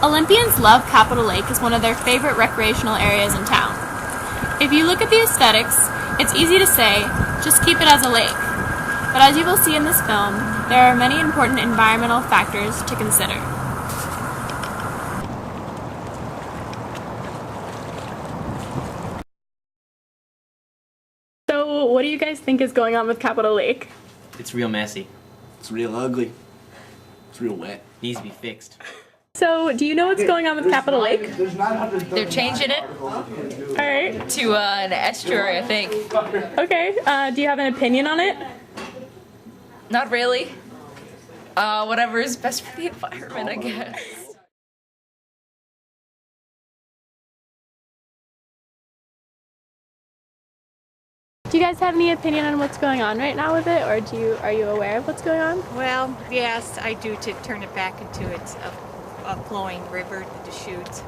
Olympians love Capitol Lake as one of their favorite recreational areas in town. If you look at the aesthetics, it's easy to say, just keep it as a lake. But as you will see in this film, there are many important environmental factors to consider. So, what do you guys think is going on with Capitol Lake? It's real messy. It's real ugly. It's real wet. Needs to be fixed. So, do you know what's going on with Capitol Lake? They're changing it Alright. to an estuary, I think. Okay. Do you have an opinion on it? Not really. Whatever is best for the environment, I guess. Do you guys have any opinion on what's going on right now with it, or are you aware of what's going on? Well, yes, I do, to turn it back into its a flowing river, the Deschutes.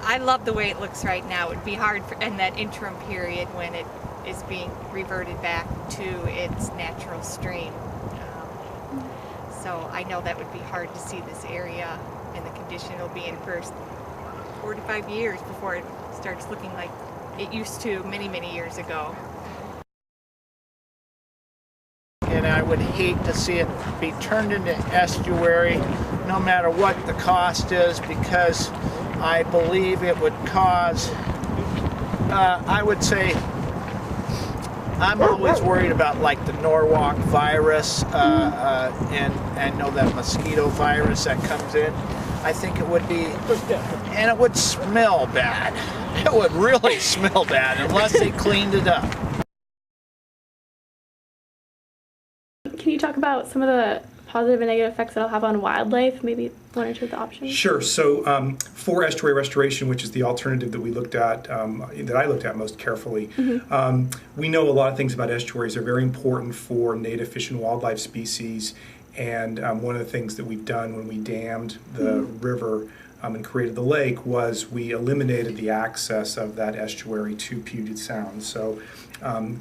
I love the way it looks right now. It would be hard in that interim period when it is being reverted back to its natural stream. So I know that would be hard to see this area and the condition it'll be in for 4 to 5 years before it starts looking like it used to many, many years ago. And I would hate to see it be turned into estuary, no matter what the cost is, because I believe it would cause, I would say, I'm always worried about like the Norwalk virus, and I know that mosquito virus that comes in. I think it would be, and it would smell bad. It would really smell bad unless they cleaned it up. Can you talk about some of the positive and negative effects that'll have on wildlife? Maybe one or two of the options? Sure. So for estuary restoration, which is the alternative that we looked at, that I looked at most carefully, we know a lot of things about estuaries. They're very important for native fish and wildlife species. And one of the things that we've done when we dammed the river and created the lake was we eliminated the access of that estuary to Puget Sound. So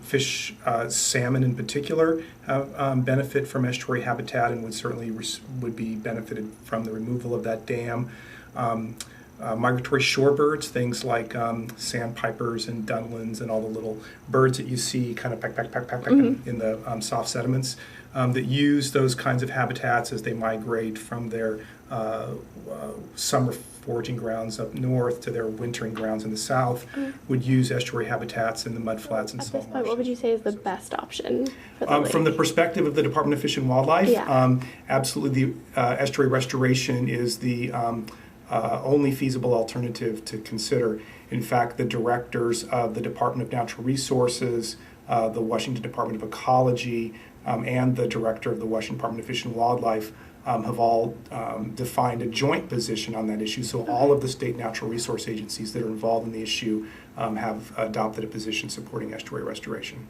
fish, salmon in particular, benefit from estuary habitat and would certainly would be benefited from the removal of that dam. Migratory shorebirds, things like sandpipers and dunlins and all the little birds that you see kind of peck in the soft sediments that use those kinds of habitats as they migrate from their summer foraging grounds up north to their wintering grounds in the south, would use estuary habitats in the mudflats and At salt this point, marshes. what would you say is the best option for the lake? From the perspective of the Department of Fish and Wildlife, absolutely the estuary restoration is the only feasible alternative to consider. In fact, the directors of the Department of Natural Resources, the Washington Department of Ecology, and the director of the Washington Department of Fish and Wildlife have all defined a joint position on that issue. So all of the state natural resource agencies that are involved in the issue have adopted a position supporting estuary restoration.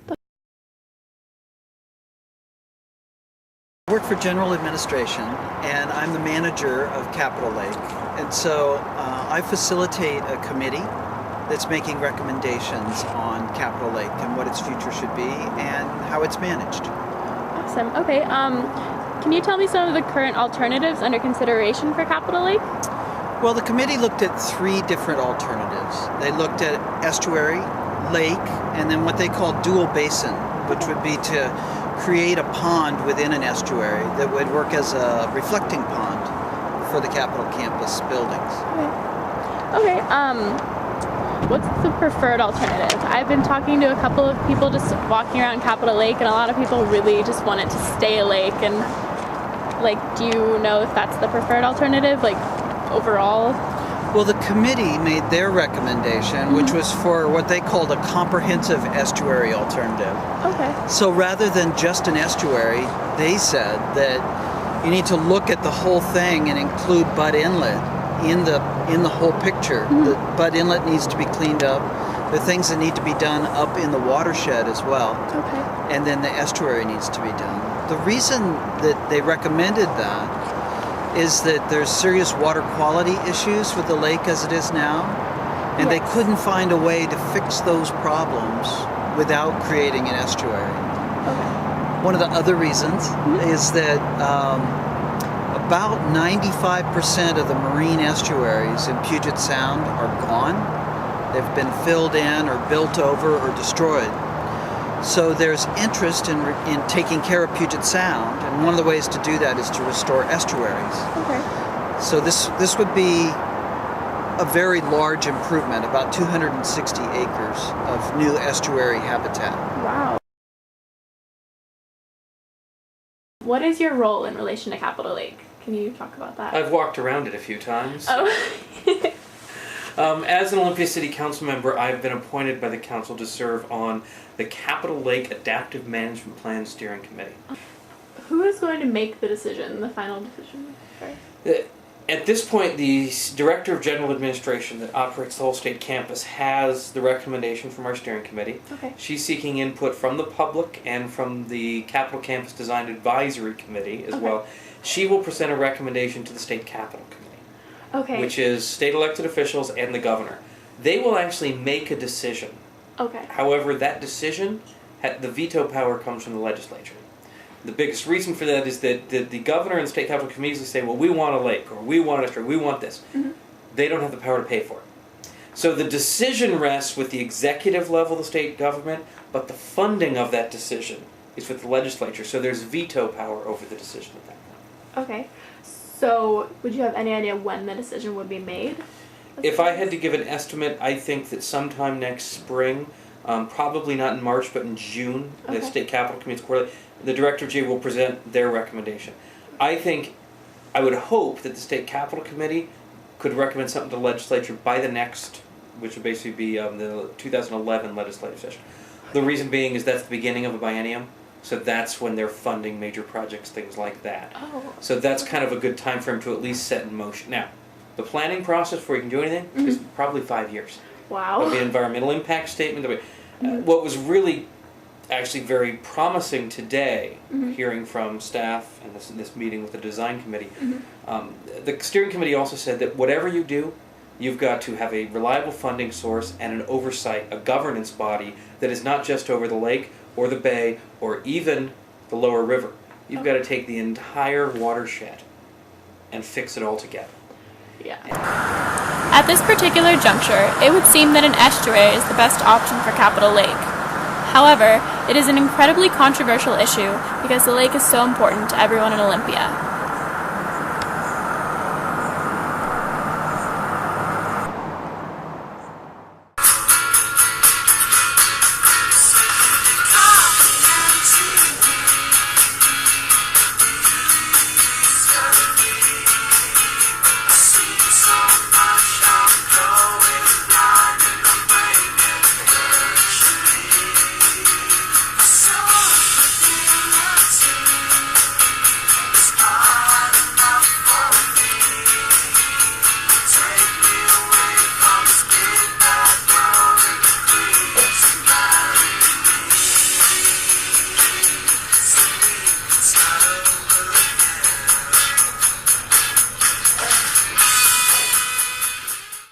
I work for General Administration, and I'm the manager of Capitol Lake. And so I facilitate a committee that's making recommendations on Capitol Lake and what its future should be and how it's managed. Awesome. Okay. Can you tell me some of the current alternatives under consideration for Capitol Lake? Well, the committee looked at 3 different alternatives. They looked at estuary, lake, and then what they call dual basin, which would be to create a pond within an estuary that would work as a reflecting pond for the Capitol campus buildings. Okay. What's the preferred alternative? I've been talking to a couple of people just walking around Capitol Lake, and a lot of people really just want it to stay a lake. And do you know if that's the preferred alternative, overall? Well, the committee made their recommendation, which was for what they called a comprehensive estuary alternative. Okay. So rather than just an estuary, they said that you need to look at the whole thing and include Butt Inlet in the whole picture. The Butt Inlet needs to be cleaned up. There are things that need to be done up in the watershed as well. Okay. And then the estuary needs to be done. The reason that they recommended that is that there's serious water quality issues with the lake as it is now, and they couldn't find a way to fix those problems without creating an estuary. Okay. One of the other reasons is that about 95% of the marine estuaries in Puget Sound are gone. They've been filled in or built over or destroyed. So there's interest in taking care of Puget Sound, and one of the ways to do that is to restore estuaries. Okay. So this would be a very large improvement, about 260 acres of new estuary habitat. Wow. What is your role in relation to Capitol Lake? Can you talk about that? I've walked around it a few times. Oh. As an Olympia City Council member, I've been appointed by the council to serve on the Capitol Lake Adaptive Management Plan Steering Committee. Who is going to make the decision, the final decision? Sorry. At this point, the Director of General Administration that operates the whole state campus has the recommendation from our steering committee. Okay. She's seeking input from the public and from the Capitol Campus Design Advisory Committee as Okay. well. She will present a recommendation to the State Capitol Committee, Okay. which is state elected officials and the governor. They will actually make a decision. Okay. However, that decision, the veto power comes from the legislature. The biggest reason for that is that the governor and state capital committees say, well, we want a lake, or we want a estuary, we want this. Mhm. They don't have the power to pay for it. So the decision rests with the executive level of the state government, but the funding of that decision is with the legislature. So there's veto power over the decision at that point. Okay. So, would you have any idea when the decision would be made? If I had to give an estimate, I think that sometime next spring, probably not in March, but in June, the Okay. state capital committee's quarterly, the Director of G will present their recommendation. I would hope that the state capital committee could recommend something to the legislature by the next, which would basically be the 2011 legislative session. The reason being is that's the beginning of a biennium, so that's when they're funding major projects, things like that. Oh. So that's kind of a good time frame to at least set in motion. Now, the planning process before you can do anything is probably 5 years. Wow. There'll be an environmental impact statement. What was really actually very promising today, hearing from staff and this meeting with the design committee, the steering committee also said that whatever you do, you've got to have a reliable funding source and an oversight, a governance body that is not just over the lake or the bay or even the lower river. You've got to take the entire watershed and fix it all together. Yeah. At this particular juncture, it would seem that an estuary is the best option for Capitol Lake. However, it is an incredibly controversial issue because the lake is so important to everyone in Olympia.